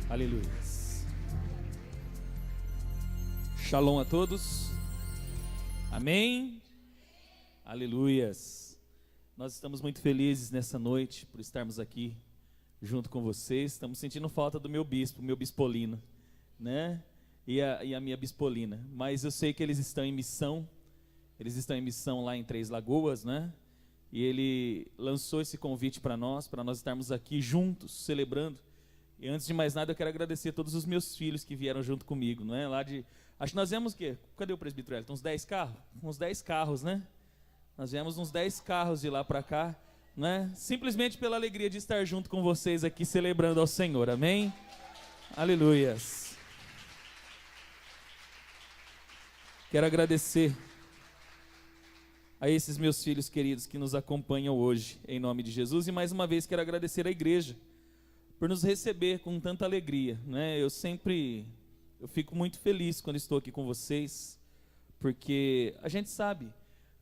Aleluia. Shalom a todos. Amém. Aleluias. Nós estamos muito felizes nessa noite por estarmos aqui junto com vocês. Estamos sentindo falta do meu bispo, meu bispolino, né? E a minha bispolina. Mas eu sei que eles estão em missão. Eles estão em missão lá em Três Lagoas, né? E ele lançou esse convite para nós estarmos aqui juntos, celebrando. E antes de mais nada, eu quero agradecer a todos os meus filhos que vieram junto comigo, não é? Acho que nós viemos o quê? Cadê o presbítero Elton? Uns 10 carros? Uns 10 carros, né? Nós viemos uns 10 carros de lá para cá, né? Simplesmente pela alegria de estar junto com vocês aqui, celebrando ao Senhor, amém? Aleluias. Quero agradecer a esses meus filhos queridos que nos acompanham hoje, em nome de Jesus. E mais uma vez quero agradecer à igreja por nos receber com tanta alegria, né? Eu fico muito feliz quando estou aqui com vocês, porque a gente sabe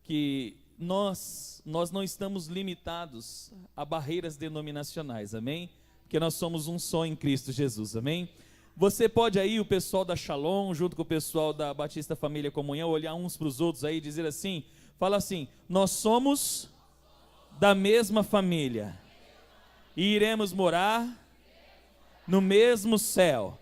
que nós não estamos limitados a barreiras denominacionais, amém? Porque nós somos um só em Cristo Jesus, amém? Você pode aí, o pessoal da Shalom, junto com o pessoal da Batista Família Comunhão, olhar uns para os outros aí e dizer assim, fala assim, nós somos da mesma família e iremos morar no mesmo céu.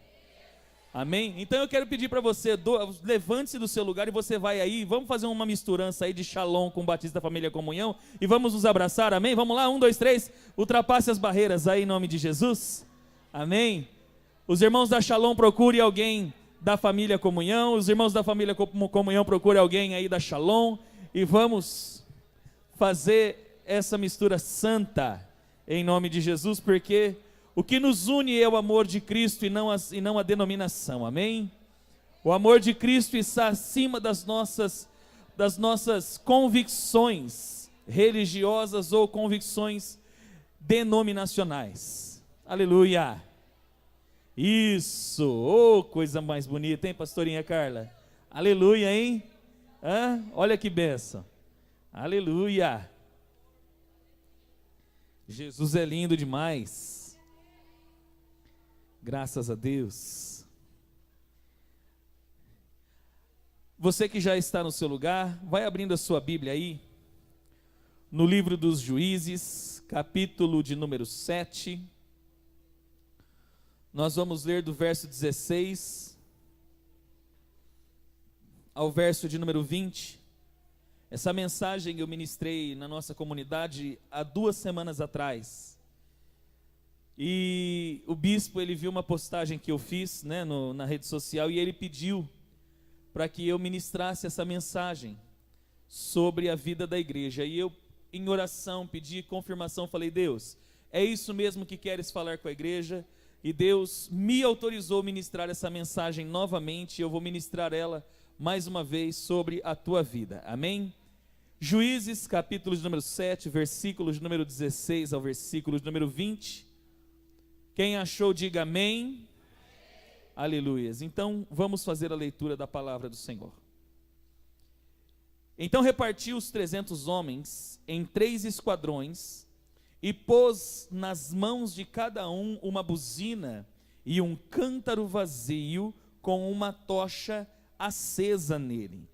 Amém? Então eu quero pedir para você, levante-se do seu lugar e você vai aí, vamos fazer uma misturança aí de Shalom com Batista Família Comunhão e vamos nos abraçar, amém? Vamos lá, 1, 2, 3, ultrapasse as barreiras aí em nome de Jesus, amém? Os irmãos da Shalom procurem alguém da Família Comunhão, os irmãos da Família Comunhão procurem alguém aí da Shalom e vamos fazer essa mistura santa em nome de Jesus, porque o que nos une é o amor de Cristo e não a denominação, amém? O amor de Cristo está acima das nossas convicções religiosas ou convicções denominacionais, aleluia, isso, oh, coisa mais bonita, hein, pastorinha Carla, aleluia, hein? Olha que bênção, aleluia, Jesus é lindo demais. Graças a Deus. Você que já está no seu lugar, vai abrindo a sua Bíblia aí, no livro dos Juízes, capítulo de número 7. Nós vamos ler do verso 16 ao verso de número 20. Essa mensagem eu ministrei na nossa comunidade há 2 semanas atrás. E o bispo, ele viu uma postagem que eu fiz, né, na rede social, e ele pediu para que eu ministrasse essa mensagem sobre a vida da igreja. E eu, em oração, pedi confirmação, falei, Deus, é isso mesmo que queres falar com a igreja? E Deus me autorizou a ministrar essa mensagem novamente, e eu vou ministrar ela mais uma vez sobre a tua vida, amém? Juízes, capítulo de número 7, versículos de número 16 ao versículo de número 20. Quem achou, diga amém. Aleluias. Então, vamos fazer a leitura da palavra do Senhor. Então repartiu os 300 homens em 3 esquadrões e pôs nas mãos de cada um uma buzina e um cântaro vazio com uma tocha acesa nele.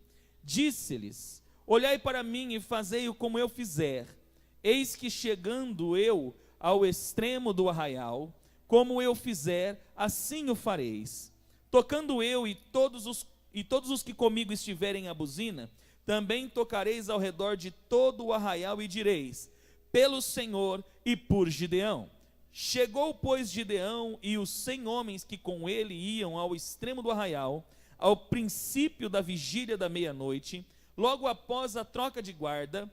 Disse-lhes, olhai para mim e fazei-o como eu fizer. Eis que chegando eu ao extremo do arraial, como eu fizer, assim o fareis. Tocando eu e todos os que comigo estiverem a buzina, também tocareis ao redor de todo o arraial e direis, pelo Senhor e por Gideão. Chegou, pois, Gideão e os 100 homens que com ele iam ao extremo do arraial, ao princípio da vigília da meia-noite, logo após a troca de guarda,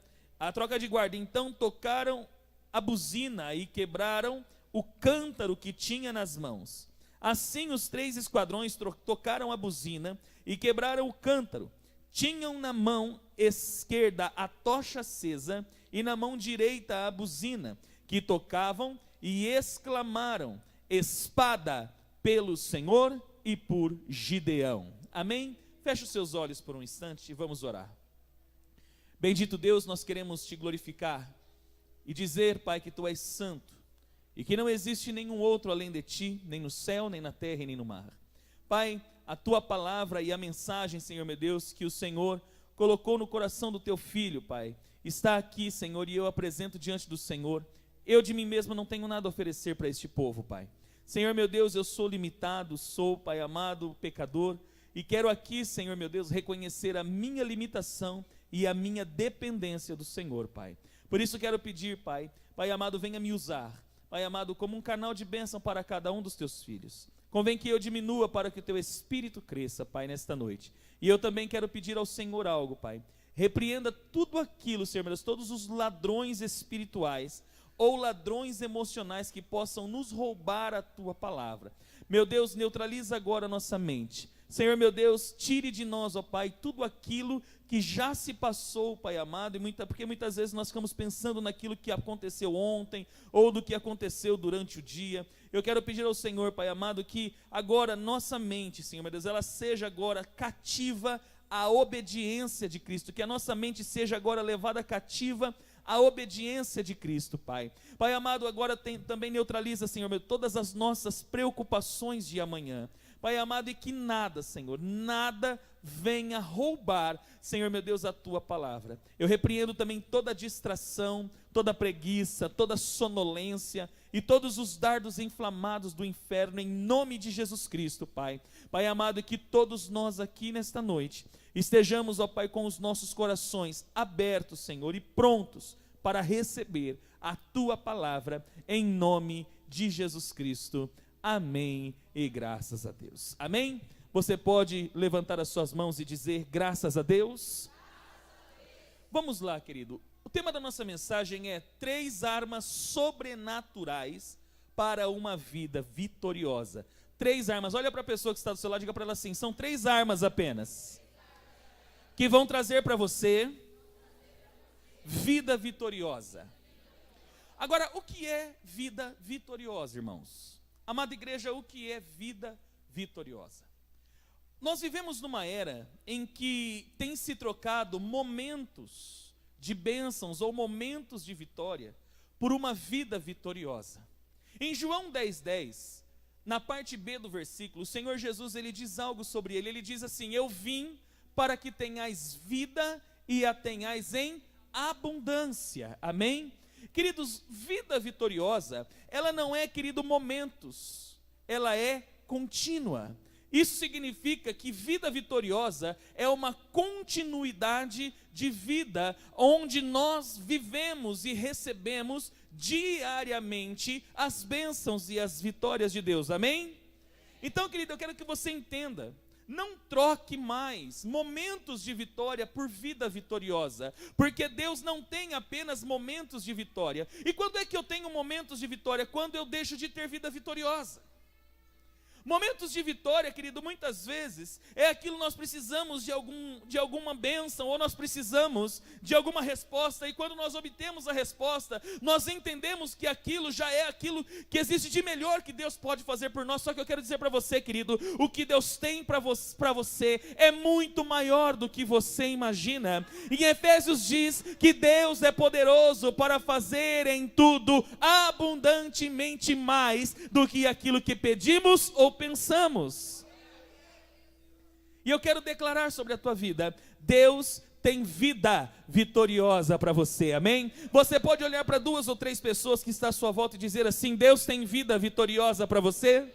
então tocaram a buzina e quebraram o cântaro que tinha nas mãos. Assim os 3 esquadrões tocaram a buzina e quebraram o cântaro. Tinham na mão esquerda a tocha acesa e na mão direita a buzina, que tocavam e exclamaram, espada pelo Senhor e por Gideão. Amém? Feche os seus olhos por um instante e vamos orar. Bendito Deus, nós queremos te glorificar e dizer, Pai, que Tu és santo e que não existe nenhum outro além de ti, nem no céu, nem na terra e nem no mar. Pai, a tua palavra e a mensagem, Senhor meu Deus, que o Senhor colocou no coração do teu filho, Pai, está aqui, Senhor, e eu apresento diante do Senhor. Eu de mim mesmo não tenho nada a oferecer para este povo, Pai. Senhor meu Deus, eu sou limitado, sou, Pai amado, pecador, e quero aqui, Senhor meu Deus, reconhecer a minha limitação e a minha dependência do Senhor, Pai. Por isso quero pedir, Pai, Pai amado, venha me usar, Pai amado, como um canal de bênção para cada um dos teus filhos. Convém que eu diminua para que o teu Espírito cresça, Pai, nesta noite. E eu também quero pedir ao Senhor algo, Pai. Repreenda tudo aquilo, Senhor meu Deus, todos os ladrões espirituais ou ladrões emocionais que possam nos roubar a tua palavra. Meu Deus, neutraliza agora a nossa mente. Senhor meu Deus, tire de nós, ó Pai, tudo aquilo que já se passou, Pai amado, porque muitas vezes nós ficamos pensando naquilo que aconteceu ontem, ou do que aconteceu durante o dia. Eu quero pedir ao Senhor, Pai amado, que agora nossa mente, Senhor meu Deus, ela seja agora cativa à obediência de Cristo, que a nossa mente seja agora levada cativa à obediência de Cristo, Pai. Pai amado, agora também neutraliza, Senhor meu, todas as nossas preocupações de amanhã. Pai amado, e que nada, Senhor, nada venha roubar, Senhor meu Deus, a tua palavra. Eu repreendo também toda distração, toda preguiça, toda sonolência e todos os dardos inflamados do inferno, em nome de Jesus Cristo, Pai. Pai amado, e que todos nós aqui nesta noite estejamos, ó Pai, com os nossos corações abertos, Senhor, e prontos para receber a tua palavra, em nome de Jesus Cristo. Amém e graças a Deus. Amém? Você pode levantar as suas mãos e dizer graças a Deus? Vamos lá, querido. O tema da nossa mensagem é 3 armas sobrenaturais para uma vida vitoriosa. 3 armas. Olha para a pessoa que está do seu lado e diga para ela assim: são 3 armas apenas que vão trazer para você vida vitoriosa. Agora, o que é vida vitoriosa, irmãos? Amada igreja, o que é vida vitoriosa? Nós vivemos numa era em que tem se trocado momentos de bênçãos ou momentos de vitória por uma vida vitoriosa. Em João 10:10, na parte B do versículo, o Senhor Jesus, ele diz algo sobre ele diz assim: eu vim para que tenhais vida e a tenhais em abundância. Amém? Queridos, vida vitoriosa, ela não é, querido, momentos, ela é contínua. Isso significa que vida vitoriosa é uma continuidade de vida, onde nós vivemos e recebemos diariamente as bênçãos e as vitórias de Deus, amém? Então, querido, eu quero que você entenda, não troque mais momentos de vitória por vida vitoriosa, porque Deus não tem apenas momentos de vitória. E quando é que eu tenho momentos de vitória? Quando eu deixo de ter vida vitoriosa. Momentos de vitória, querido, muitas vezes é aquilo que nós precisamos de alguma bênção, ou nós precisamos de alguma resposta, e quando nós obtemos a resposta, nós entendemos que aquilo já é aquilo que existe de melhor que Deus pode fazer por nós. Só que eu quero dizer para você, querido, o que Deus tem para você é muito maior do que você imagina. Em Efésios diz que Deus é poderoso para fazer em tudo abundantemente mais do que aquilo que pedimos ou pensamos. E eu quero declarar sobre a tua vida: Deus tem vida vitoriosa para você, amém? Você pode olhar para 2 ou 3 pessoas que estão à sua volta e dizer assim: Deus tem vida vitoriosa para você?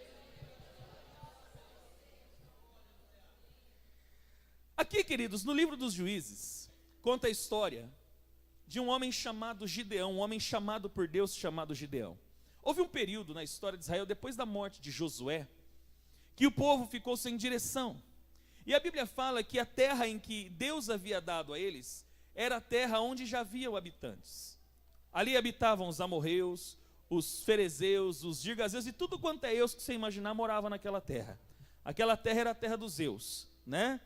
Aqui, queridos, no livro dos Juízes, conta a história de um homem chamado Gideão, um homem chamado por Deus, chamado Gideão. Houve um período na história de Israel, depois da morte de Josué, que o povo ficou sem direção. E a Bíblia fala que a terra em que Deus havia dado a eles era a terra onde já haviam habitantes. Ali habitavam os amorreus, os ferezeus, os girgazeus e tudo quanto é eus que você imaginar morava naquela terra. Aquela terra era a terra dos eus, né?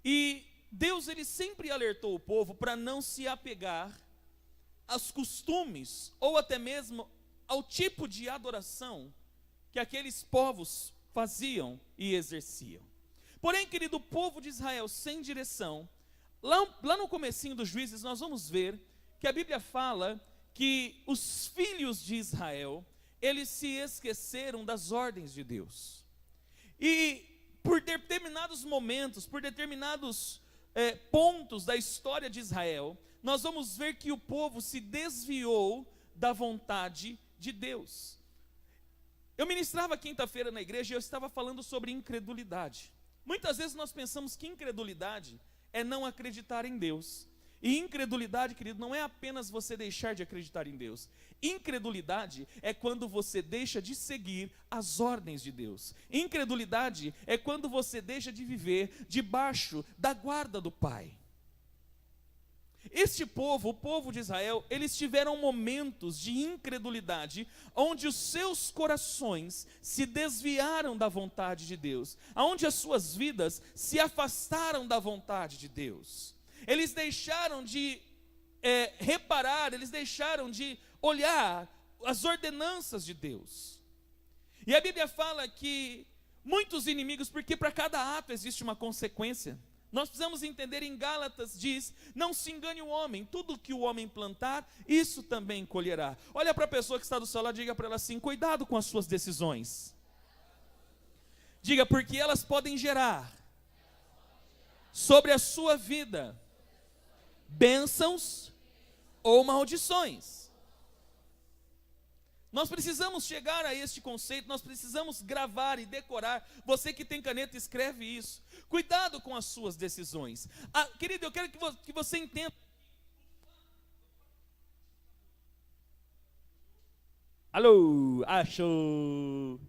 E Deus, ele sempre alertou o povo para não se apegar aos costumes ou até mesmo ao tipo de adoração que aqueles povos faziam e exerciam. Porém, querido, o povo de Israel sem direção, lá no comecinho dos Juízes, nós vamos ver que a Bíblia fala que os filhos de Israel, eles se esqueceram das ordens de Deus. E por determinados momentos, por determinados pontos da história de Israel, nós vamos ver que o povo se desviou da vontade de Deus. Eu ministrava quinta-feira na igreja e eu estava falando sobre incredulidade. Muitas vezes nós pensamos que incredulidade é não acreditar em Deus. E incredulidade, querido, não é apenas você deixar de acreditar em Deus. Incredulidade é quando você deixa de seguir as ordens de Deus. Incredulidade é quando você deixa de viver debaixo da guarda do Pai. Este povo, o povo de Israel, eles tiveram momentos de incredulidade, onde os seus corações se desviaram da vontade de Deus, onde as suas vidas se afastaram da vontade de Deus. Eles deixaram de reparar, eles deixaram de olhar as ordenanças de Deus. E a Bíblia fala que muitos inimigos, porque para cada ato existe uma consequência. Nós precisamos entender, em Gálatas diz: não se engane o homem, tudo que o homem plantar, isso também colherá. Olha para a pessoa que está do seu lado, diga para ela assim: cuidado com as suas decisões. Diga, porque elas podem gerar sobre a sua vida bênçãos ou maldições. Nós precisamos chegar a este conceito, nós precisamos gravar e decorar. Você que tem caneta, escreve isso. Cuidado com as suas decisões. Querido, eu quero que você entenda. Alô, achou.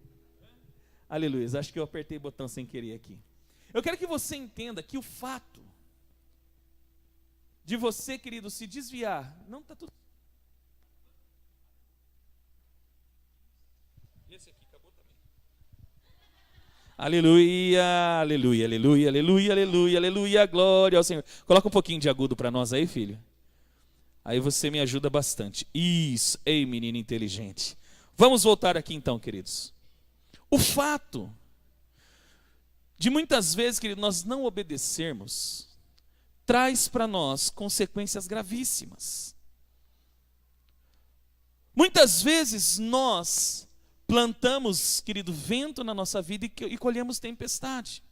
Aleluia, acho que eu apertei o botão sem querer aqui. Eu quero que você entenda que o fato de você, querido, se desviar, não está tudo. Esse aqui acabou também. Aleluia, aleluia, aleluia, aleluia, aleluia, aleluia, glória ao Senhor. Coloca um pouquinho de agudo para nós aí, filho. Aí você me ajuda bastante. Isso, ei, menino inteligente. Vamos voltar aqui então, queridos. O fato de muitas vezes, querido, nós não obedecermos, traz para nós consequências gravíssimas. Muitas vezes nós plantamos, querido, vento na nossa vida e colhemos tempestade.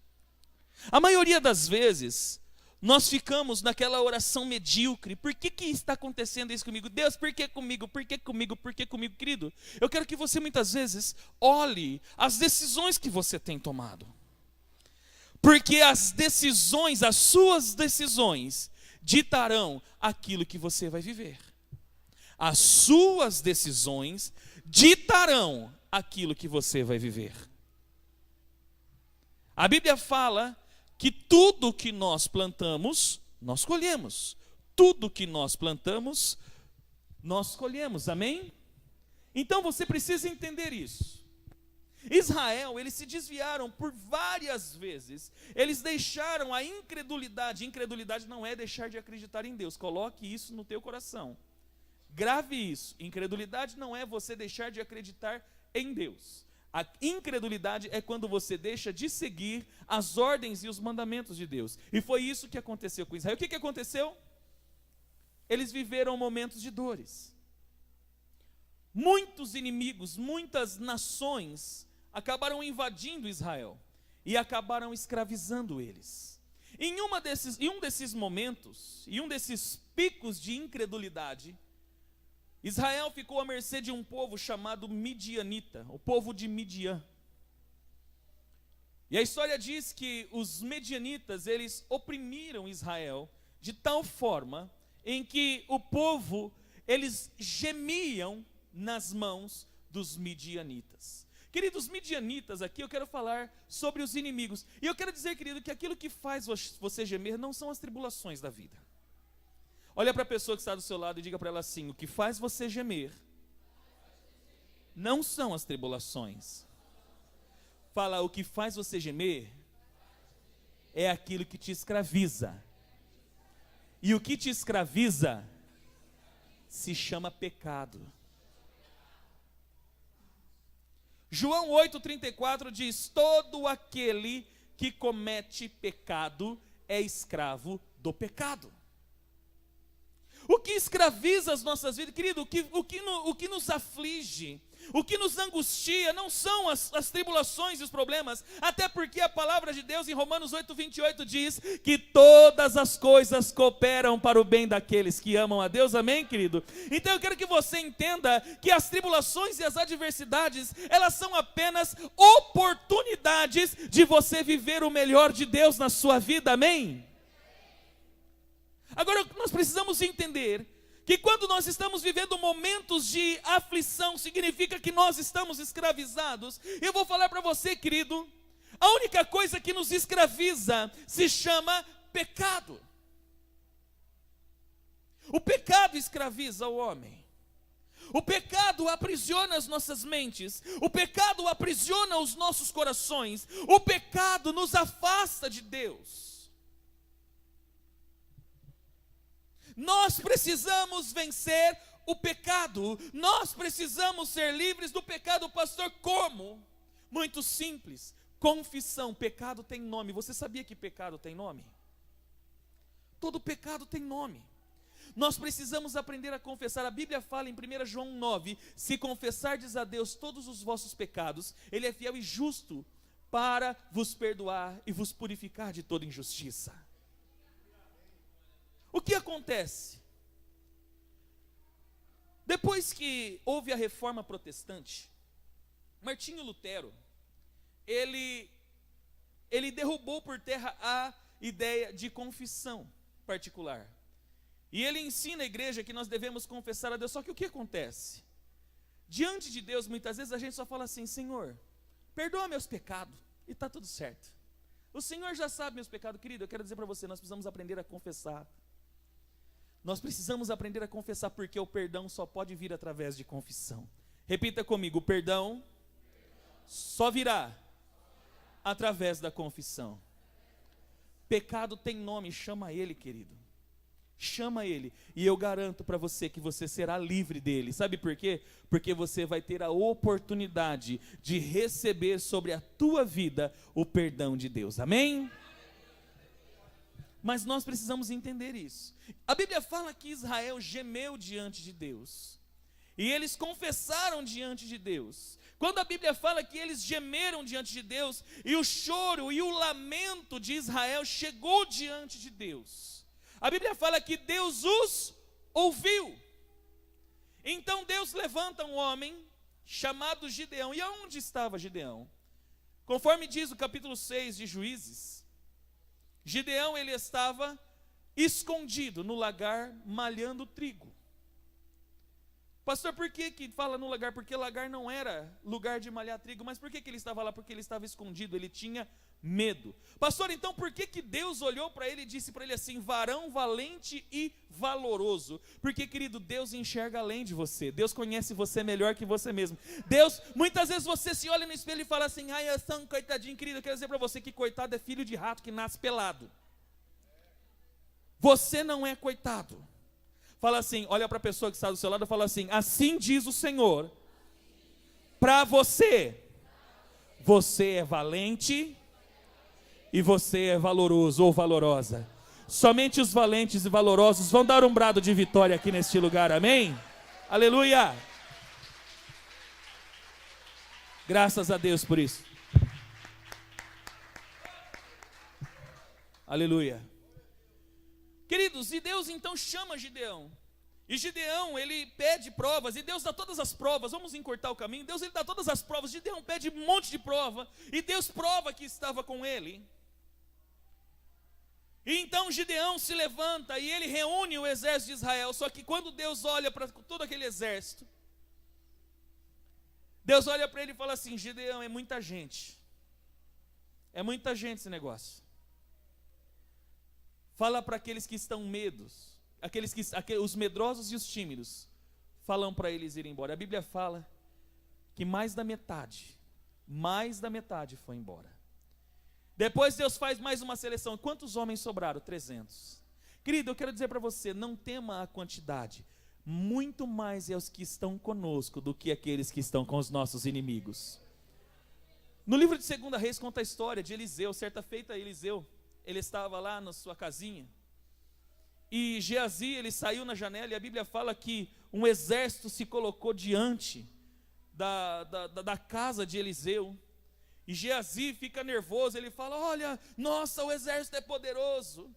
A maioria das vezes, nós ficamos naquela oração medíocre. Por que está acontecendo isso comigo? Deus, por que comigo? Por que comigo? Por que comigo? Querido, eu quero que você muitas vezes olhe as decisões que você tem tomado. Porque as decisões, as suas decisões, ditarão aquilo que você vai viver. As suas decisões ditarão aquilo que você vai viver. A Bíblia fala que tudo que nós plantamos, nós colhemos. Tudo que nós plantamos, nós colhemos. Amém? Então você precisa entender isso. Israel, eles se desviaram por várias vezes. Eles deixaram a incredulidade. Incredulidade não é deixar de acreditar em Deus. Coloque isso no teu coração. Grave isso. Incredulidade não é você deixar de acreditar em Deus. A incredulidade é quando você deixa de seguir as ordens e os mandamentos de Deus. E foi isso que aconteceu com Israel. O que aconteceu? Eles viveram momentos de dores. Muitos inimigos, muitas nações acabaram invadindo Israel e acabaram escravizando eles. Em um desses momentos, em um desses picos de incredulidade, Israel ficou à mercê de um povo chamado Midianita, o povo de Midian. E a história diz que os medianitas, eles oprimiram Israel de tal forma em que o povo, eles gemiam nas mãos dos midianitas. Queridos, midianitas, aqui eu quero falar sobre os inimigos. E eu quero dizer, querido, que aquilo que faz você gemer não são as tribulações da vida. Olha para a pessoa que está do seu lado e diga para ela assim: o que faz você gemer não são as tribulações. Fala, o que faz você gemer é aquilo que te escraviza. E o que te escraviza se chama pecado. João 8,34 diz: todo aquele que comete pecado é escravo do pecado. O que escraviza as nossas vidas, querido, o que nos aflige, O que nos angustia não são as tribulações e os problemas, até porque a palavra de Deus em Romanos 8:28 diz que todas as coisas cooperam para o bem daqueles que amam a Deus, amém, querido? Então eu quero que você entenda que as tribulações e as adversidades, elas são apenas oportunidades de você viver o melhor de Deus na sua vida, amém? Agora nós precisamos entender que quando nós estamos vivendo momentos de aflição, significa que nós estamos escravizados. Eu vou falar para você, querido, a única coisa que nos escraviza se chama pecado. O pecado escraviza o homem. O pecado aprisiona as nossas mentes. O pecado aprisiona os nossos corações. O pecado nos afasta de Deus. Nós precisamos vencer o pecado. Nós precisamos ser livres do pecado, pastor. Como? Muito simples. Confissão. Pecado tem nome. Você sabia que pecado tem nome? Todo pecado tem nome. Nós precisamos aprender a confessar. A Bíblia fala em 1 João 9: se confessardes a Deus todos os vossos pecados, Ele é fiel e justo para vos perdoar e vos purificar de toda injustiça. O que acontece? Depois que houve a reforma protestante, Martinho Lutero, ele derrubou por terra a ideia de confissão particular. E ele ensina a igreja que nós devemos confessar a Deus. Só que o que acontece? Diante de Deus, muitas vezes a gente só fala assim: Senhor, perdoa meus pecados, e está tudo certo. O Senhor já sabe meus pecados. Querido, eu quero dizer para você, nós precisamos aprender a confessar. Nós precisamos aprender a confessar, porque o perdão só pode vir através de confissão. Repita comigo: o perdão só virá através da confissão. Pecado tem nome, chama ele, querido. Chama ele, e eu garanto para você que você será livre dele. Sabe por quê? Porque você vai ter a oportunidade de receber sobre a tua vida o perdão de Deus, amém? Mas nós precisamos entender isso. A Bíblia fala que Israel gemeu diante de Deus, e eles confessaram diante de Deus. Quando a Bíblia fala que eles gemeram diante de Deus, e o choro e o lamento de Israel chegou diante de Deus, a Bíblia fala que Deus os ouviu. Então Deus levanta um homem chamado Gideão. E aonde estava Gideão? Conforme diz o capítulo 6 de Juízes, Gideão, ele estava escondido no lagar malhando trigo. Pastor, por que fala no lagar? Porque lagar não era lugar de malhar trigo. Mas por que ele estava lá? Porque ele estava escondido, ele tinha medo. Pastor, então por que Deus olhou para ele e disse para ele assim: varão valente e valoroso? Porque, querido, Deus enxerga além de você. Deus conhece você melhor que você mesmo. Deus, muitas vezes você se olha no espelho e fala assim: ai, eu sou um coitadinho. Querido, eu quero dizer para você que coitado é filho de rato que nasce pelado. Você não é coitado. Fala assim, olha para a pessoa que está do seu lado e fala assim: assim diz o Senhor para você: você é valente e você é valoroso ou valorosa. Somente os valentes e valorosos vão dar um brado de vitória aqui neste lugar, amém? Aleluia! Graças a Deus por isso. Aleluia. Queridos, e Deus então chama Gideão. E Gideão, ele pede provas, e Deus dá todas as provas. Vamos encurtar o caminho. Deus, ele dá todas as provas. Gideão pede um monte de prova, e Deus prova que estava com ele. E então Gideão se levanta e ele reúne o exército de Israel. Só que quando Deus olha para todo aquele exército, Deus olha para ele e fala assim: Gideão, é muita gente. É muita gente esse negócio. Fala para aqueles que estão medos, os medrosos e os tímidos, falam para eles irem embora. A Bíblia fala que mais da metade foi embora. Depois Deus faz mais uma seleção. Quantos homens sobraram? 300. Querido, eu quero dizer para você, não tema a quantidade. Muito mais é os que estão conosco do que aqueles que estão com os nossos inimigos. No livro de 2 Reis conta a história de Eliseu. Certa feita Eliseu, ele estava lá na sua casinha, e Geazi, ele saiu na janela, e a Bíblia fala que um exército se colocou diante da casa de Eliseu. E Geazi fica nervoso, ele fala: olha, nossa, o exército é poderoso.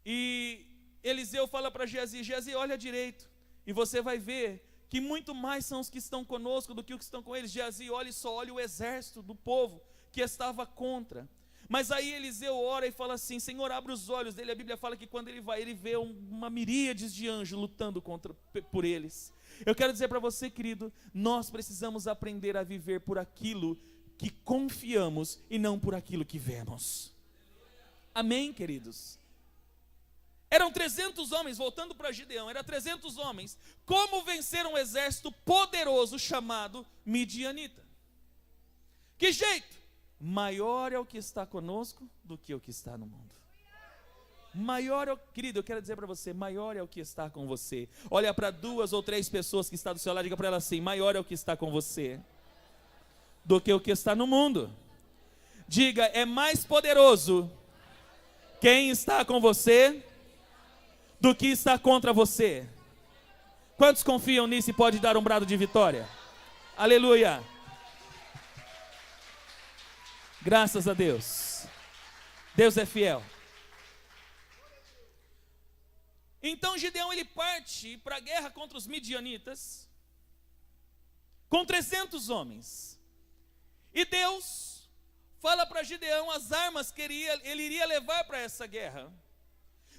E Eliseu fala para Geazi: Geazi, olha direito, e você vai ver que muito mais são os que estão conosco do que os que estão com eles. Geazi olha e só olha o exército do povo que estava contra. Mas aí Eliseu ora e fala assim: Senhor, abre os olhos dele. A Bíblia fala que quando ele vai, ele vê uma miríade de anjos lutando por eles. Eu quero dizer para você, querido, nós precisamos aprender a viver por aquilo que confiamos e não por aquilo que vemos. Amém, queridos? Eram 300 homens, voltando para Gideão, eram 300 homens. Como vencer um exército poderoso chamado midianita? Que jeito? Maior é o que está conosco do que o que está no mundo. Maior é o, querido, eu quero dizer para você, maior é o que está com você. Olha para 2 ou 3 pessoas que estão do seu lado, diga para elas assim: maior é o que está com você do que o que está no mundo. Diga: é mais poderoso quem está com você do que está contra você. Quantos confiam nisso e pode dar um brado de vitória? Aleluia. Graças a Deus. Deus é fiel. Então Gideão ele parte para a guerra contra os midianitas com 300 homens. E Deus fala para Gideão as armas que ele iria levar para essa guerra.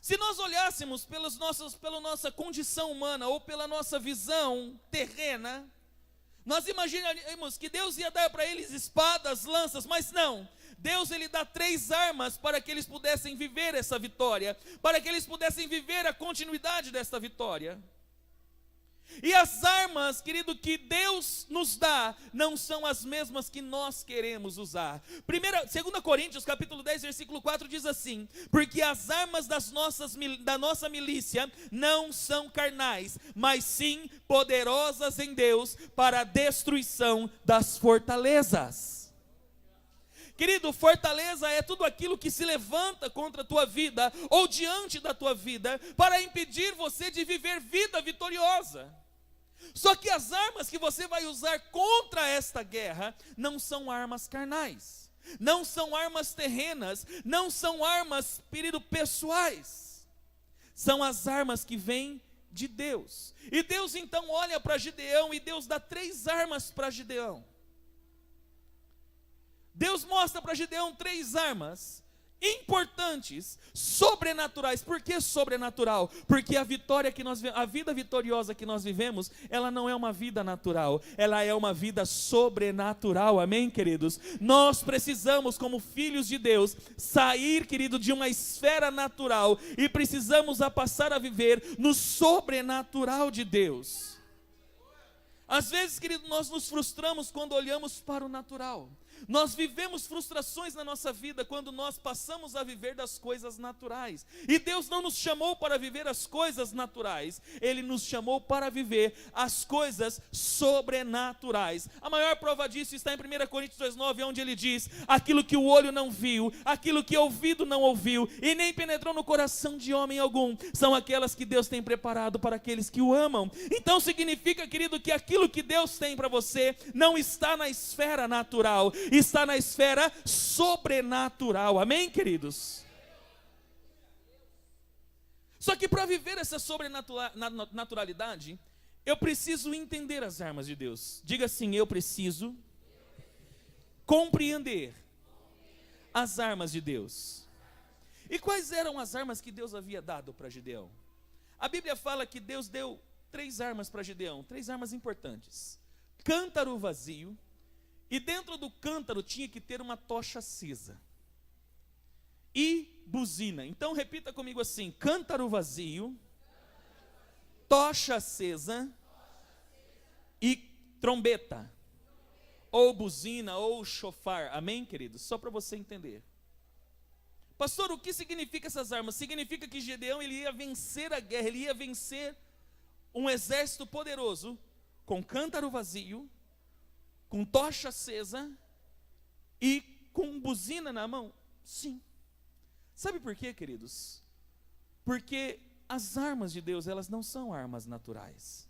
Se nós olhássemos pela nossa condição humana ou pela nossa visão terrena, nós imaginaríamos que Deus ia dar para eles espadas, lanças, mas não. Deus ele dá 3 armas para que eles pudessem viver essa vitória, para que eles pudessem viver a continuidade dessa vitória. E as armas, querido, que Deus nos dá, não são as mesmas que nós queremos usar. 2 Coríntios capítulo 10, versículo 4 diz assim: porque as armas da nossa milícia não são carnais, mas sim poderosas em Deus para a destruição das fortalezas. Querido, fortaleza é tudo aquilo que se levanta contra a tua vida ou diante da tua vida para impedir você de viver vida vitoriosa. Só que as armas que você vai usar contra esta guerra não são armas carnais, não são armas terrenas, não são armas, querido, pessoais. São as armas que vêm de Deus. E Deus então olha para Gideão e Deus dá 3 armas para Gideão. Deus mostra para Gideão 3 armas importantes, sobrenaturais. Por que sobrenatural? Porque a vida vitoriosa que nós vivemos, ela não é uma vida natural, ela é uma vida sobrenatural. Amém, queridos? Nós precisamos, como filhos de Deus, sair, querido, de uma esfera natural e precisamos passar a viver no sobrenatural de Deus. Às vezes, querido, nós nos frustramos quando olhamos para o natural. Nós vivemos frustrações na nossa vida quando nós passamos a viver das coisas naturais. E Deus não nos chamou para viver as coisas naturais, Ele nos chamou para viver as coisas sobrenaturais. A maior prova disso está em 1 Coríntios 2,9, onde ele diz: aquilo que o olho não viu, aquilo que o ouvido não ouviu, e nem penetrou no coração de homem algum, são aquelas que Deus tem preparado para aqueles que o amam. Então significa, querido, que aquilo que Deus tem para você não está na esfera natural, está na esfera sobrenatural. Amém, queridos? Só que para viver essa sobrenaturalidade, eu preciso entender as armas de Deus. Diga assim: eu preciso compreender as armas de Deus. E quais eram as armas que Deus havia dado para Gideão? A Bíblia fala que Deus deu 3 armas para Gideão, 3 armas importantes: cântaro vazio, e dentro do cântaro tinha que ter uma tocha acesa, e buzina. Então repita comigo assim: cântaro vazio, tocha acesa e trombeta, ou buzina, ou chofar. Amém, queridos? Só para você entender. Pastor, o que significa essas armas? Significa que Gideão ele ia vencer a guerra, ele ia vencer um exército poderoso com cântaro vazio, com tocha acesa e com buzina na mão. Sim. Sabe por quê, queridos? Porque as armas de Deus, elas não são armas naturais.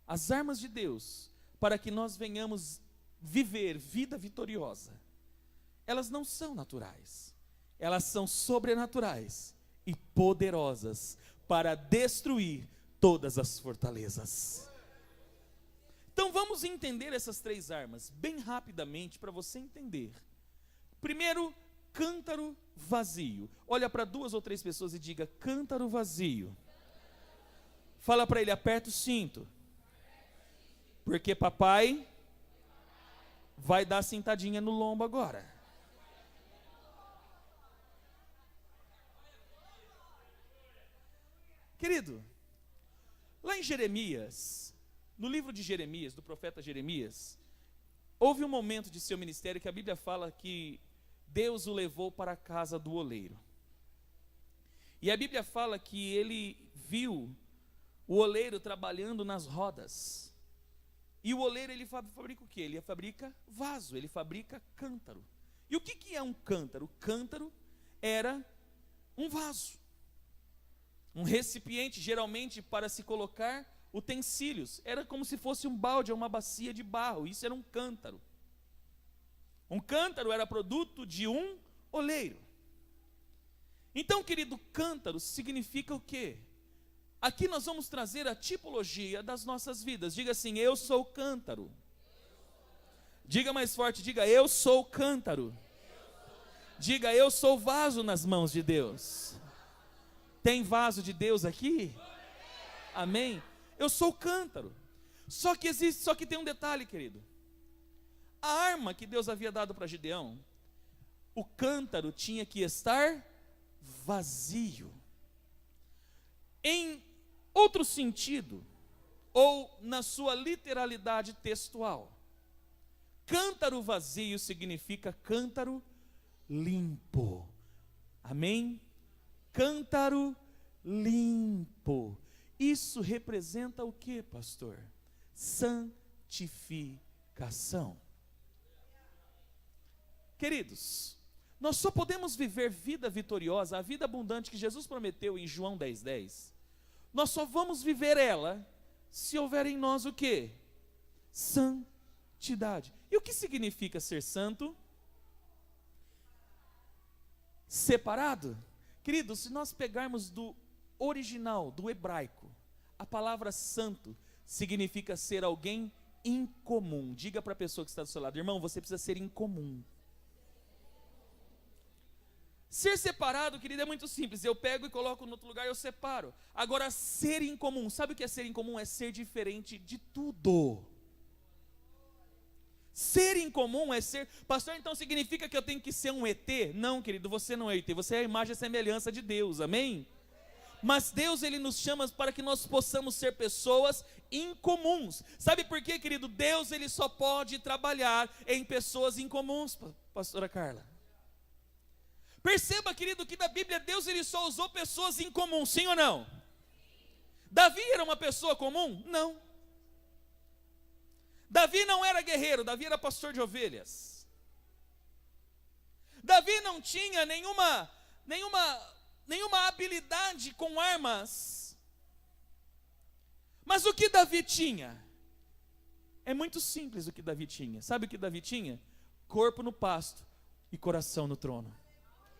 as armas de Deus para que nós venhamos viver vida vitoriosa, elas não são naturais, elas são sobrenaturais e poderosas para destruir todas as fortalezas. Então vamos entender essas 3 armas, bem rapidamente, para você entender. Primeiro, cântaro vazio. Olha para 2 ou 3 pessoas e diga: cântaro vazio. Fala para ele: aperta o cinto, porque papai vai dar sentadinha no lombo agora. Querido, lá em Jeremias, no livro de Jeremias, do profeta Jeremias, houve um momento de seu ministério que a Bíblia fala que Deus o levou para a casa do oleiro. E a Bíblia fala que ele viu o oleiro trabalhando nas rodas. E o oleiro, ele fabrica o quê? Ele fabrica vaso, ele fabrica cântaro. E o que é um cântaro? O cântaro era um vaso, um recipiente, geralmente para se colocar utensílios. Era como se fosse um balde ou uma bacia de barro. Isso era um cântaro. Um cântaro era produto de um oleiro. Então, querido, cântaro significa o quê? Aqui nós vamos trazer a tipologia das nossas vidas. Diga assim: eu sou cântaro. Diga mais forte, diga: eu sou cântaro. Diga: eu sou vaso nas mãos de Deus. Tem vaso de Deus aqui? Amém? Eu sou cântaro. Só que tem um detalhe, querido. A arma que Deus havia dado para Gideão, o cântaro tinha que estar vazio. Em outro sentido, ou na sua literalidade textual, cântaro vazio significa cântaro limpo. Amém? Cântaro limpo. Isso representa o que, pastor? Santificação. Queridos, nós só podemos viver vida vitoriosa, a vida abundante que Jesus prometeu em João 10:10. Nós só vamos viver ela se houver em nós o quê? Santidade. E o que significa ser santo? Separado? Querido, se nós pegarmos do original, do hebraico, a palavra santo significa ser alguém incomum. Diga para a pessoa que está do seu lado: irmão, você precisa ser incomum. Ser separado, querido, é muito simples. Eu pego e coloco no outro lugar e eu separo. Agora, ser incomum, sabe o que é ser incomum? É ser diferente de tudo. Ser incomum é ser... Pastor, então significa que eu tenho que ser um ET? Não, querido, você não é ET, você é a imagem e semelhança de Deus, amém? Mas Deus, Ele nos chama para que nós possamos ser pessoas incomuns. Sabe por quê, querido? Deus, Ele só pode trabalhar em pessoas incomuns, pastora Carla. Perceba, querido, que na Bíblia Deus, Ele só usou pessoas incomuns, sim ou não? Davi era uma pessoa comum? Não. Davi não era guerreiro, Davi era pastor de ovelhas. Davi não tinha nenhuma habilidade com armas. Mas o que Davi tinha? É muito simples o que Davi tinha. Sabe o que Davi tinha? Corpo no pasto e coração no trono.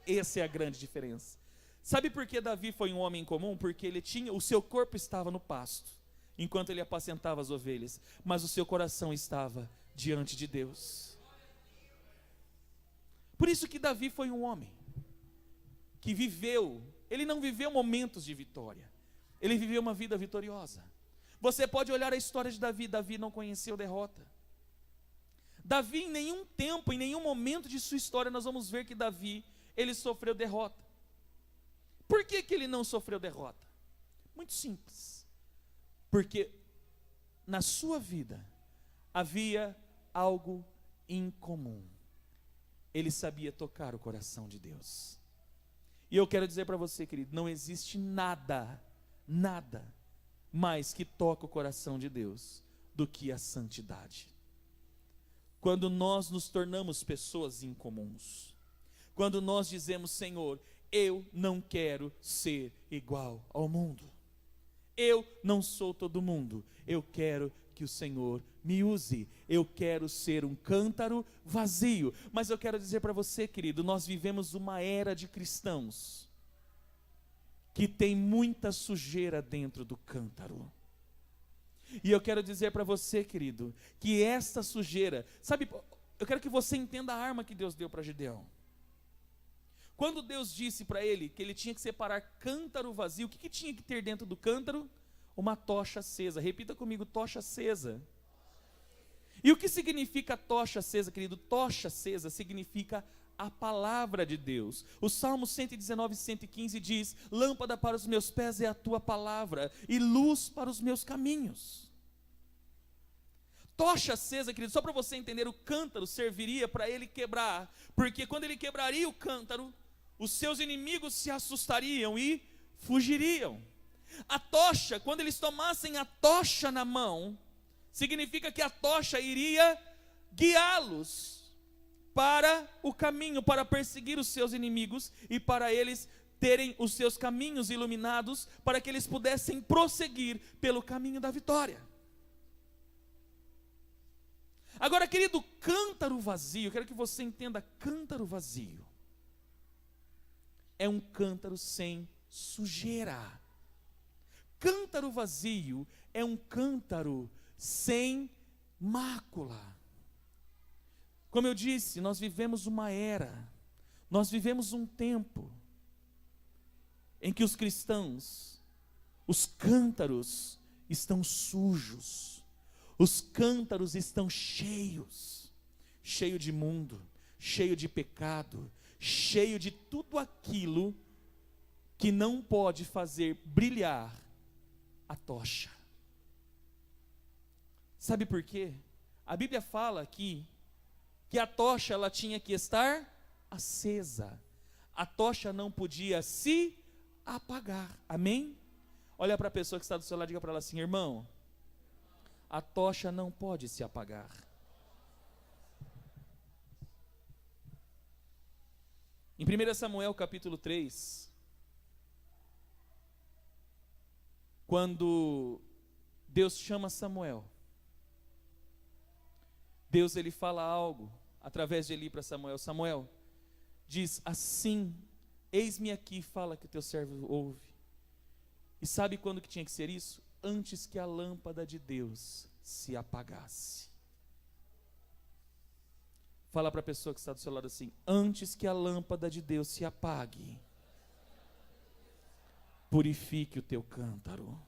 Essa é a grande diferença. Sabe por que Davi foi um homem comum? Porque ele tinha, o seu corpo estava no pasto, enquanto ele apacentava as ovelhas, mas o seu coração estava diante de Deus. Por isso que Davi foi um homem que viveu, ele não viveu momentos de vitória, ele viveu uma vida vitoriosa. Você pode olhar a história de Davi, Davi não conheceu derrota. Davi, em nenhum tempo, em nenhum momento de sua história, nós vamos ver que Davi, ele sofreu derrota. Por que ele não sofreu derrota? Muito simples. Porque na sua vida havia algo incomum. Ele sabia tocar o coração de Deus. E eu quero dizer para você, querido, não existe nada mais que toca o coração de Deus do que a santidade. Quando nós nos tornamos pessoas incomuns, quando nós dizemos: Senhor, eu não quero ser igual ao mundo, Eu não sou todo mundo. Eu quero que o Senhor me use. Eu quero ser um cântaro vazio. Mas eu quero dizer para você, querido, nós vivemos uma era de cristãos que tem muita sujeira dentro do cântaro. E eu quero dizer para você, querido, que esta sujeira, sabe, eu quero que você entenda a arma que Deus deu para Gideão. Quando Deus disse para ele que ele tinha que separar cântaro vazio, o que tinha que ter dentro do cântaro? Uma tocha acesa. Repita comigo, tocha acesa. E o que significa tocha acesa, querido? Tocha acesa significa a palavra de Deus. O Salmo 119, 115 diz: lâmpada para os meus pés é a tua palavra, e luz para os meus caminhos. Tocha acesa, querido, só para você entender, o cântaro serviria para ele quebrar, porque quando ele quebraria o cântaro, os seus inimigos se assustariam e fugiriam. A tocha, quando eles tomassem a tocha na mão, significa que a tocha iria guiá-los para o caminho, para perseguir os seus inimigos e para eles terem os seus caminhos iluminados, para que eles pudessem prosseguir pelo caminho da vitória. Agora, querido, cântaro vazio, eu quero que você entenda, cântaro vazio é um cântaro sem sujeira. Cântaro vazio é um cântaro sem mácula. Como eu disse, nós vivemos uma era, nós vivemos um tempo em que os cristãos, os cântaros estão sujos, os cântaros estão cheios de mundo, cheio de pecado, cheio de tudo aquilo que não pode fazer brilhar a tocha. Sabe por quê? A Bíblia fala aqui que a tocha ela tinha que estar acesa. A tocha não podia se apagar. Amém? Olha para a pessoa que está do seu lado e diga para ela assim: irmão, a tocha não pode se apagar. Em 1 Samuel capítulo 3, quando Deus chama Samuel, Deus ele fala algo através de Eli para Samuel. Samuel diz assim: eis-me aqui, fala que o teu servo ouve. E sabe quando que tinha que ser isso? Antes que a lâmpada de Deus se apagasse. Fala para a pessoa que está do seu lado assim: antes que a lâmpada de Deus se apague, purifique o teu cântaro.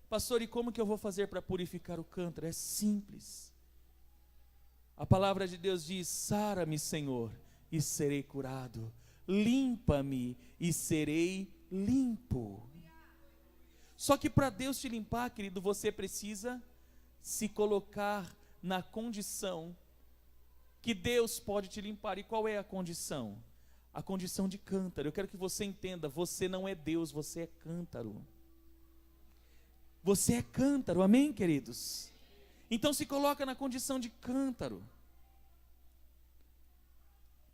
Pastor, e como que eu vou fazer para purificar o cântaro? É simples. A palavra de Deus diz: sara-me, Senhor, e serei curado. Limpa-me e serei limpo. Só que para Deus te limpar, querido, você precisa se colocar na condição que Deus pode te limpar. E qual é a condição? A condição de cântaro. Eu quero que você entenda, você não é Deus, você é cântaro. Você é cântaro, amém, queridos? Então se coloca na condição de cântaro.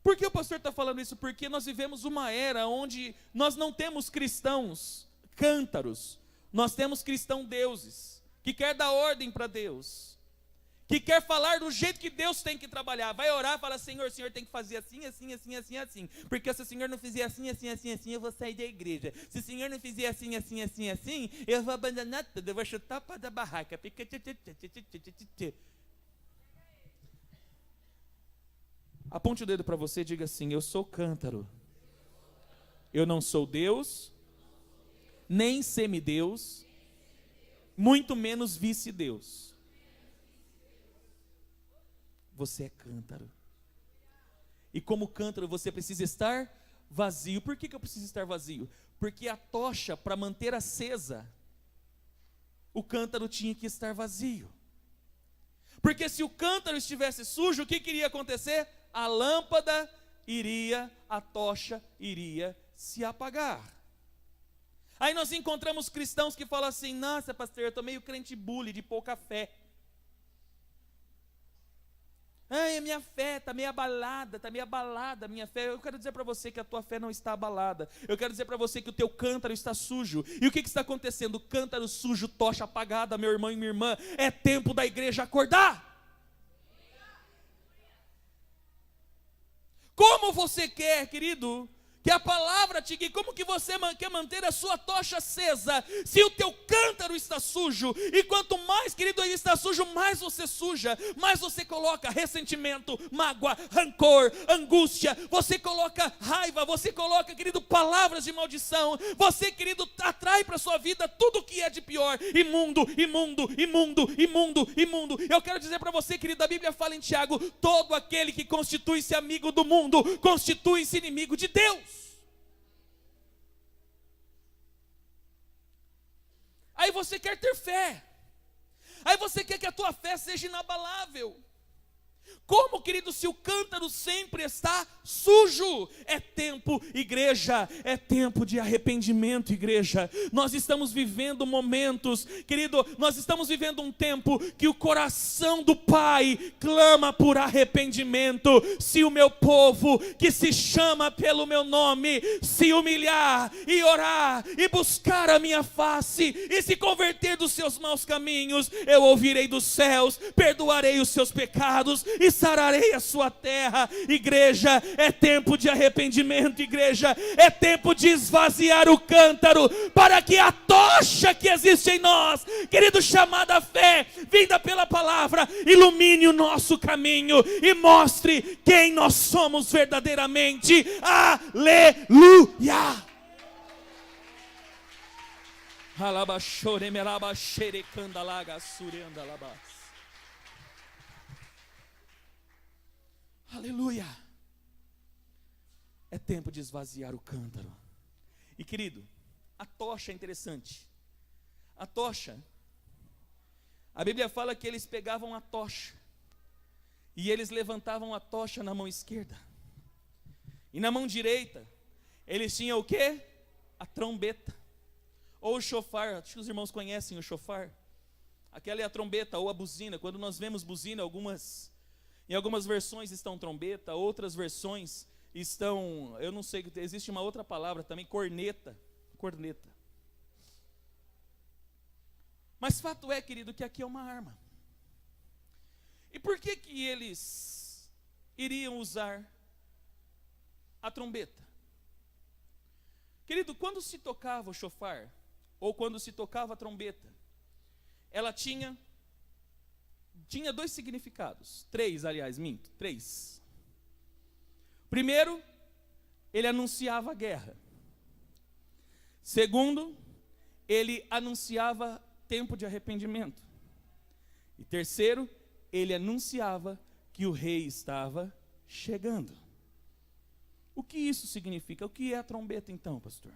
Por que o pastor está falando isso? Porque nós vivemos uma era onde nós não temos cristãos cântaros, nós temos cristãos deuses, que quer dar ordem para Deus, que quer falar do jeito que Deus tem que trabalhar. Vai orar e fala: Senhor, o Senhor tem que fazer assim, assim, assim, assim, assim, porque se o Senhor não fizer assim, assim, assim, assim, eu vou sair da igreja. Se o Senhor não fizer assim, assim, assim, assim, eu vou abandonar tudo, eu vou chutar para da barraca. Aponte o dedo para você e diga assim: eu sou cântaro, eu não sou Deus, nem semideus, muito menos vice-deus. Você é cântaro. E como cântaro você precisa estar vazio. Por que eu preciso estar vazio? Porque a tocha, para manter acesa, o cântaro tinha que estar vazio. Porque se o cântaro estivesse sujo, o que iria acontecer? A lâmpada iria, a tocha iria se apagar. Aí nós encontramos cristãos que falam assim: nossa, pastor, eu estou meio crente bully, de pouca fé. Ai, a minha fé está meio abalada, a minha fé. Eu quero dizer para você que a tua fé não está abalada. Eu quero dizer para você que o teu cântaro está sujo. E o que está acontecendo? Cântaro sujo, tocha apagada, meu irmão e minha irmã. É tempo da igreja acordar. Como você quer, querido, que a palavra te guie? Como que você quer manter a sua tocha acesa, se o teu cântaro está sujo? E quanto mais, querido, ele está sujo, mais você suja, mais você coloca ressentimento, mágoa, rancor, angústia, você coloca raiva, você coloca, querido, palavras de maldição, você, querido, atrai para a sua vida tudo que é de pior, imundo, imundo, imundo, imundo, imundo. Eu quero dizer para você, querido, a Bíblia fala em Tiago, todo aquele que constitui-se amigo do mundo, constitui-se inimigo de Deus. Aí você quer ter fé, aí você quer que a tua fé seja inabalável. Como, querido, se o cântaro sempre está sujo? É tempo, igreja, é tempo de arrependimento, igreja. Nós estamos vivendo momentos, querido, nós estamos vivendo um tempo que o coração do Pai clama por arrependimento. Se o meu povo, que se chama pelo meu nome, se humilhar e orar e buscar a minha face e se converter dos seus maus caminhos, eu ouvirei dos céus, perdoarei os seus pecados e sararei a sua terra. Igreja, é tempo de arrependimento, igreja, é tempo de esvaziar o cântaro, para que a tocha que existe em nós, querido, chamada fé, vinda pela palavra, ilumine o nosso caminho e mostre quem nós somos verdadeiramente. Aleluia! Aleluia. É tempo de esvaziar o cântaro. E, querido, a tocha é interessante. A tocha, a Bíblia fala que eles pegavam a tocha e eles levantavam a tocha na mão esquerda, e na mão direita eles tinham o quê? A trombeta, ou o chofar. Acho que os irmãos conhecem o chofar. Aquela é a trombeta ou a buzina. Quando nós vemos buzina, em algumas versões estão trombeta, outras versões estão, eu não sei, existe uma outra palavra também, corneta. Mas fato é, querido, que aqui é uma arma. E por que eles iriam usar a trombeta? Querido, quando se tocava o chofar, ou quando se tocava a trombeta, ela tinha dois significados, três. Primeiro, ele anunciava a guerra. Segundo, ele anunciava tempo de arrependimento. E terceiro, ele anunciava que o rei estava chegando. O que isso significa? O que é a trombeta então, pastor?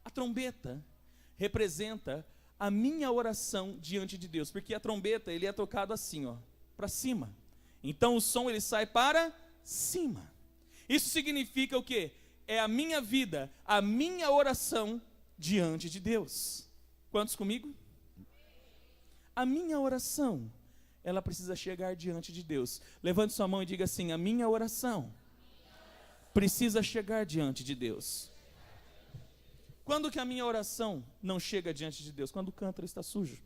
A trombeta representa a minha oração diante de Deus, porque a trombeta, ele é tocado assim, ó, para cima. Então o som, ele sai para cima. Isso significa o quê? É a minha vida, a minha oração diante de Deus. Quantos comigo? A minha oração, ela precisa chegar diante de Deus. Levante sua mão e diga assim: a minha oração precisa chegar diante de Deus. Quando que a minha oração não chega diante de Deus? Quando o cântaro está sujo.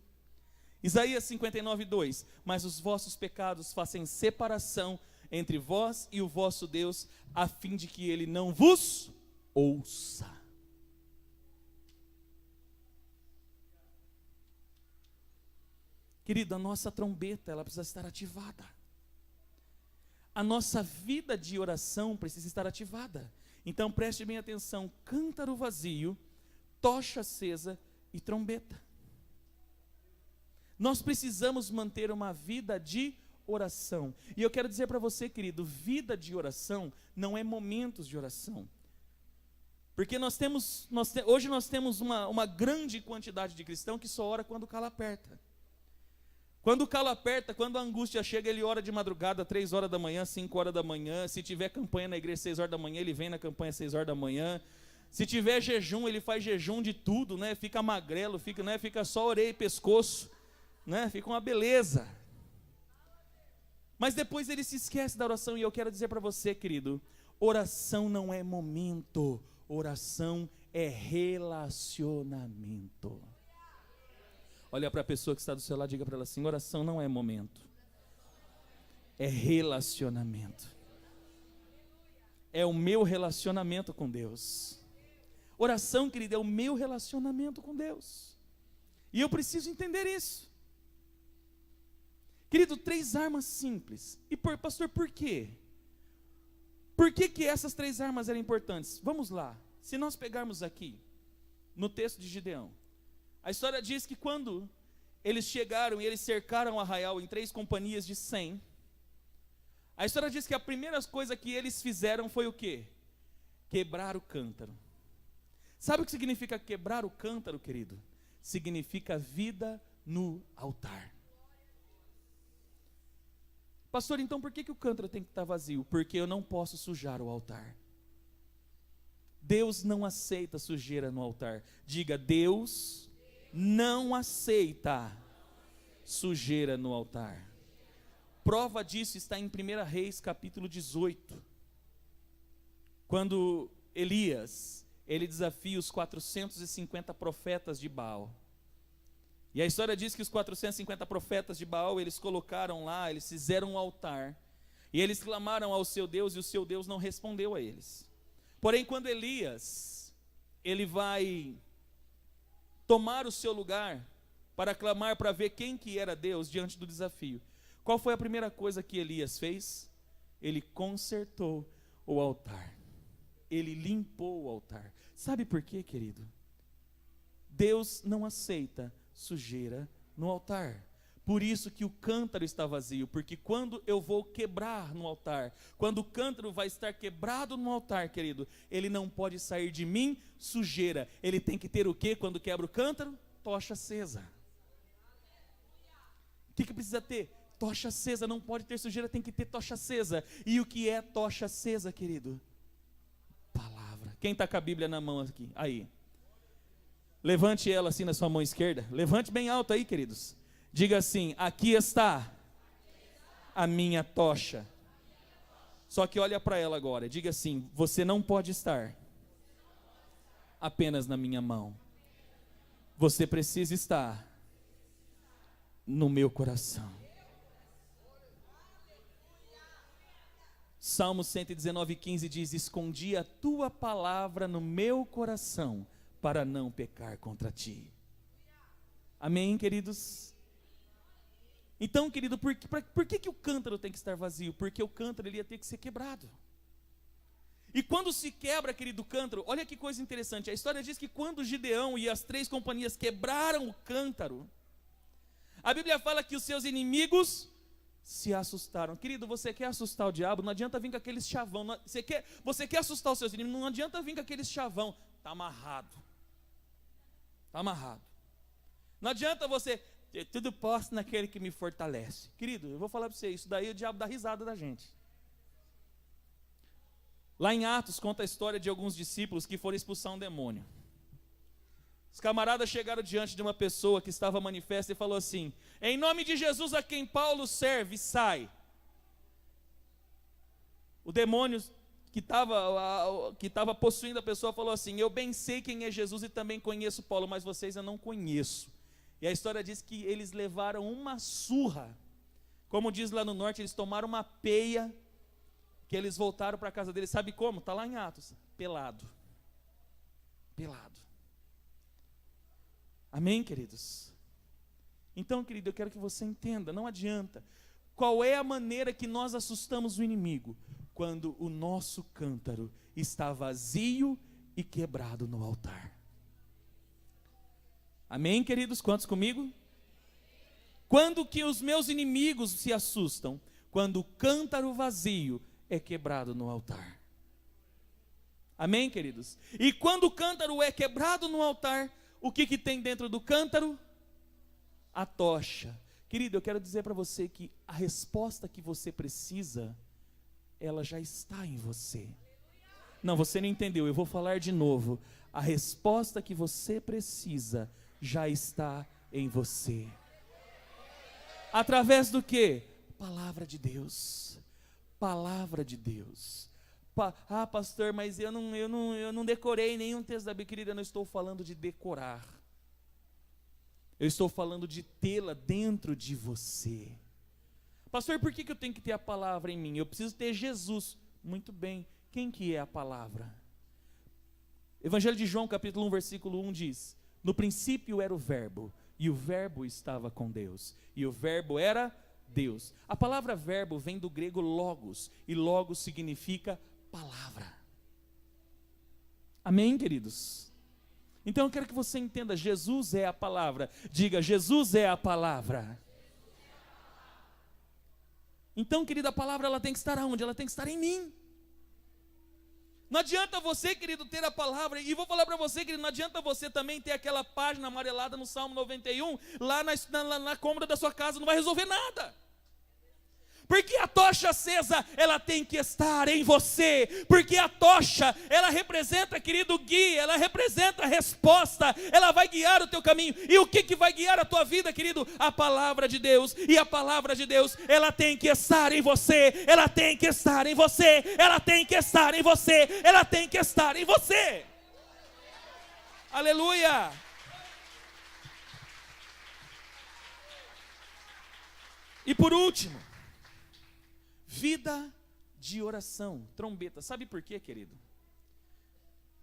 Isaías 59:2: mas os vossos pecados fazem separação entre vós e o vosso Deus, a fim de que ele não vos ouça. Querido, a nossa trombeta, ela precisa estar ativada. A nossa vida de oração precisa estar ativada. Então preste bem atenção: cântaro vazio, tocha acesa e trombeta. Nós precisamos manter uma vida de oração. E eu quero dizer para você, querido, vida de oração não é momentos de oração. Porque hoje nós temos uma grande quantidade de cristão que só ora quando o calo aperta. Quando o calo aperta, quando a angústia chega, ele ora de madrugada, 3 horas da manhã, 5 horas da manhã. Se tiver campanha na igreja 6 horas da manhã, ele vem na campanha 6 horas da manhã. Se tiver jejum, ele faz jejum de tudo, né? Fica magrelo, fica só orelha e pescoço, né? Fica uma beleza. Mas depois ele se esquece da oração, e eu quero dizer para você, querido, oração não é momento, oração é relacionamento. Olha para a pessoa que está do seu lado e diga para ela assim: oração não é momento, é relacionamento. É o meu relacionamento com Deus. Oração, querido, é o meu relacionamento com Deus. E eu preciso entender isso. Querido, 3 armas simples. E pastor, por quê? Por que essas 3 armas eram importantes? Vamos lá. Se nós pegarmos aqui, no texto de Gideão, a história diz que quando eles chegaram e eles cercaram o arraial em 3 companhias de 100, a história diz que a primeira coisa que eles fizeram foi o quê? Quebrar o cântaro. Sabe o que significa quebrar o cântaro, querido? Significa vida no altar. Pastor, então por que o cântaro tem que estar vazio? Porque eu não posso sujar o altar. Deus não aceita sujeira no altar. Diga: Deus não aceita sujeira no altar. Prova disso está em 1 Reis capítulo 18. Quando Elias, ele desafia os 450 profetas de Baal. E a história diz que os 450 profetas de Baal, eles colocaram lá, eles fizeram um altar, e eles clamaram ao seu Deus, e o seu Deus não respondeu a eles. Porém, quando Elias, ele vai tomar o seu lugar, para clamar, para ver quem que era Deus diante do desafio, qual foi a primeira coisa que Elias fez? Ele consertou o altar, ele limpou o altar. Sabe por quê, querido? Deus não aceita sujeira no altar. Por isso que o cântaro está vazio, porque quando eu vou quebrar no altar, quando o cântaro vai estar quebrado no altar, querido, ele não pode sair de mim sujeira. Ele tem que ter o quê quando quebra o cântaro? Tocha acesa. O que precisa ter? Tocha acesa. Não pode ter sujeira, tem que ter tocha acesa. E o que é tocha acesa, querido? Palavra. Quem está com a Bíblia na mão aqui? Aí. Levante ela assim na sua mão esquerda. Levante bem alto aí, queridos. Diga assim: aqui está a minha tocha. Só que olha para ela agora. Diga assim: você não pode estar apenas na minha mão. Você precisa estar no meu coração. Salmo 119:15 diz: escondi a tua palavra no meu coração, para não pecar contra ti. Amém, queridos? Então, querido, por que o cântaro tem que estar vazio? Porque o cântaro ele ia ter que ser quebrado. E quando se quebra, querido, o cântaro, olha que coisa interessante. A história diz que quando Gideão e as 3 companhias quebraram o cântaro, a Bíblia fala que os seus inimigos se assustaram. Querido, você quer assustar o diabo? Não adianta vir com aqueles chavão. Você quer assustar os seus inimigos? Não adianta vir com aqueles chavão. Está amarrado. Está amarrado. Não adianta você ter tudo posto naquele que me fortalece. Querido, eu vou falar para você, isso daí o diabo dá risada da gente. Lá em Atos conta a história de alguns discípulos que foram expulsar um demônio. Os camaradas chegaram diante de uma pessoa que estava manifesta e falou assim: em nome de Jesus a quem Paulo serve, sai. O demônio que estava possuindo a pessoa falou assim: eu bem sei quem é Jesus e também conheço Paulo, mas vocês eu não conheço. E a história diz que eles levaram uma surra, como diz lá no norte, eles tomaram uma peia, que eles voltaram para a casa deles. Sabe como? Está lá em Atos: pelado. Pelado. Amém, queridos? Então, querido, eu quero que você entenda, não adianta. Qual é a maneira que nós assustamos o inimigo? Quando o nosso cântaro está vazio e quebrado no altar. Amém, queridos? Quantos comigo? Quando que os meus inimigos se assustam? Quando o cântaro vazio é quebrado no altar. Amém, queridos? E quando o cântaro é quebrado no altar, o que tem dentro do cântaro? A tocha. Querido, eu quero dizer para você que a resposta que você precisa, ela já está em você. Não, você não entendeu, eu vou falar de novo. A resposta que você precisa já está em você. Através do quê? palavra de Deus. Palavra de Deus. Pastor, mas eu não decorei nenhum texto da Bíblia. Querida, eu não estou falando de decorar. Eu estou falando de tê-la dentro de você. Pastor, por que eu tenho que ter a palavra em mim? Eu preciso ter Jesus. Muito bem, quem que é a palavra? Evangelho de João, capítulo 1, versículo 1 diz: no princípio era o verbo, e o verbo estava com Deus, e o verbo era Deus. A palavra verbo vem do grego logos, e logos significa palavra. Amém, queridos? Então eu quero que você entenda, Jesus é a palavra. Diga, Jesus é a palavra. Então, querida, a palavra ela tem que estar aonde? Ela tem que estar em mim. Não adianta você, querido, ter a palavra, e vou falar para você, querido, não adianta você também ter aquela página amarelada no Salmo 91, lá na cômoda da sua casa, não vai resolver nada. Porque a tocha acesa, ela tem que estar em você, porque a tocha, ela representa, querido, guia, ela representa a resposta, ela vai guiar o teu caminho. E o que vai guiar a tua vida, querido? A palavra de Deus. E a palavra de Deus, ela tem que estar em você, ela tem que estar em você, ela tem que estar em você, ela tem que estar em você. Aleluia! E por último, vida de oração, trombeta. Sabe por quê, querido?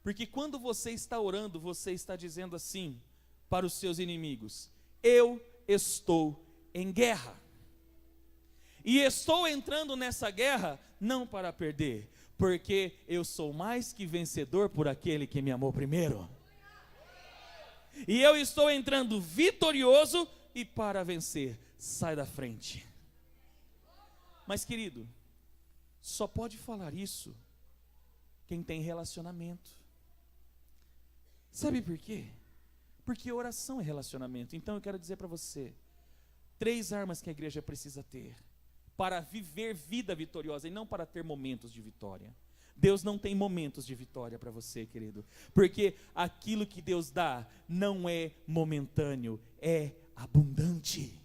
Porque quando você está orando, você está dizendo assim para os seus inimigos: eu estou em guerra. E estou entrando nessa guerra não para perder, porque eu sou mais que vencedor por aquele que me amou primeiro. E eu estou entrando vitorioso e para vencer. Sai da frente. Mas, querido, só pode falar isso quem tem relacionamento. Sabe por quê? Porque oração é relacionamento. Então eu quero dizer para você, 3 armas que a igreja precisa ter para viver vida vitoriosa e não para ter momentos de vitória. Deus não tem momentos de vitória para você, querido, porque aquilo que Deus dá não é momentâneo, é abundante.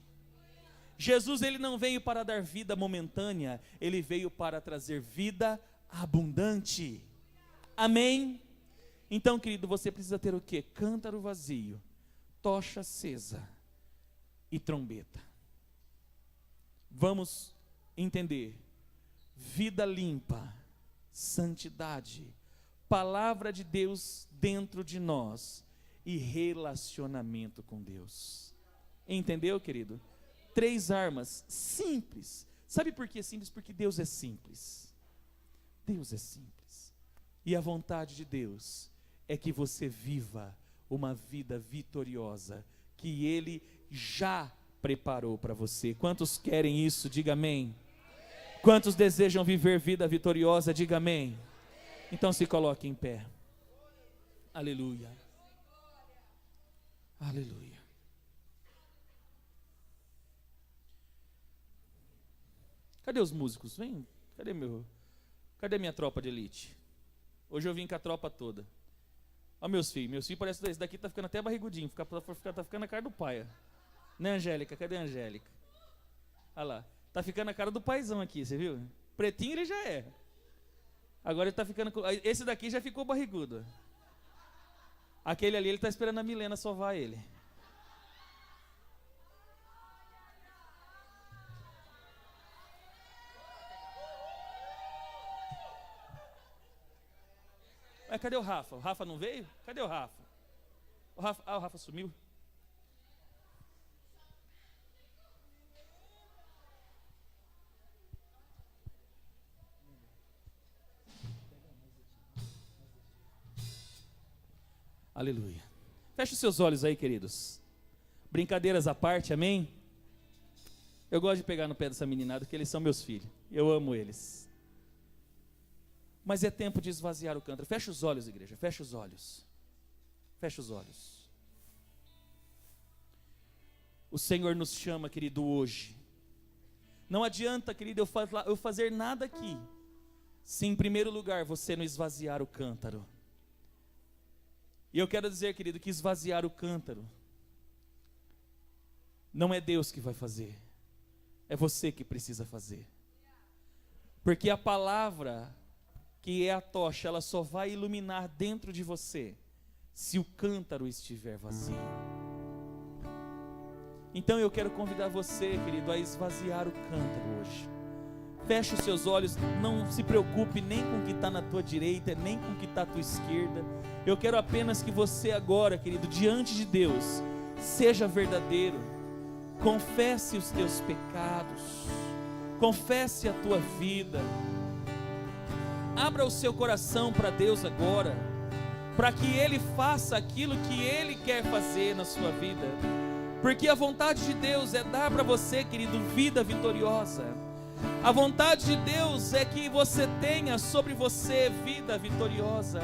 Jesus, ele não veio para dar vida momentânea, ele veio para trazer vida abundante. Amém? Então, querido, você precisa ter o quê? Cântaro vazio, tocha acesa e trombeta. Vamos entender. Vida limpa, santidade, palavra de Deus dentro de nós e relacionamento com Deus. Entendeu, querido? 3 armas simples. Sabe por que simples? Porque Deus é simples. Deus é simples. E a vontade de Deus é que você viva uma vida vitoriosa que Ele já preparou para você. Quantos querem isso? Diga amém. Quantos desejam viver vida vitoriosa? Diga amém. Então se coloque em pé. Aleluia. Aleluia. Cadê os músicos? Vem, cadê minha tropa de elite? Hoje eu vim com a tropa toda. Ó meus filhos parece que esse daqui tá ficando até barrigudinho, tá ficando a cara do pai. Né, Angélica? Cadê a Angélica? Olha lá, tá ficando a cara do paizão aqui, você viu? Pretinho ele já é. Agora ele tá ficando, esse daqui já ficou barrigudo. Aquele ali, ele tá esperando a Milena sovar ele. Mas cadê o Rafa? O Rafa não veio? Cadê o Rafa? O Rafa sumiu. Aleluia. Feche os seus olhos aí, queridos. Brincadeiras à parte, amém? Eu gosto de pegar no pé dessa meninada, porque eles são meus filhos. Eu amo eles. Mas é tempo de esvaziar o cântaro. Feche os olhos, igreja, feche os olhos. Feche os olhos. O Senhor nos chama, querido, hoje. Não adianta, querido, eu fazer nada aqui, se em primeiro lugar você não esvaziar o cântaro. E eu quero dizer, querido, que esvaziar o cântaro não é Deus que vai fazer. é você que precisa fazer. Porque a palavra, que é a tocha, ela só vai iluminar dentro de você se o cântaro estiver vazio. Então eu quero convidar você, querido, a esvaziar o cântaro hoje. Feche os seus olhos, não se preocupe nem com o que está na tua direita, nem com o que está à tua esquerda. Eu quero apenas que você agora, querido, diante de Deus, seja verdadeiro. Confesse os teus pecados, confesse a tua vida. Abra o seu coração para Deus agora, para que Ele faça aquilo que Ele quer fazer na sua vida. Porque a vontade de Deus é dar para você, querido, vida vitoriosa. A vontade de Deus é que você tenha sobre você vida vitoriosa.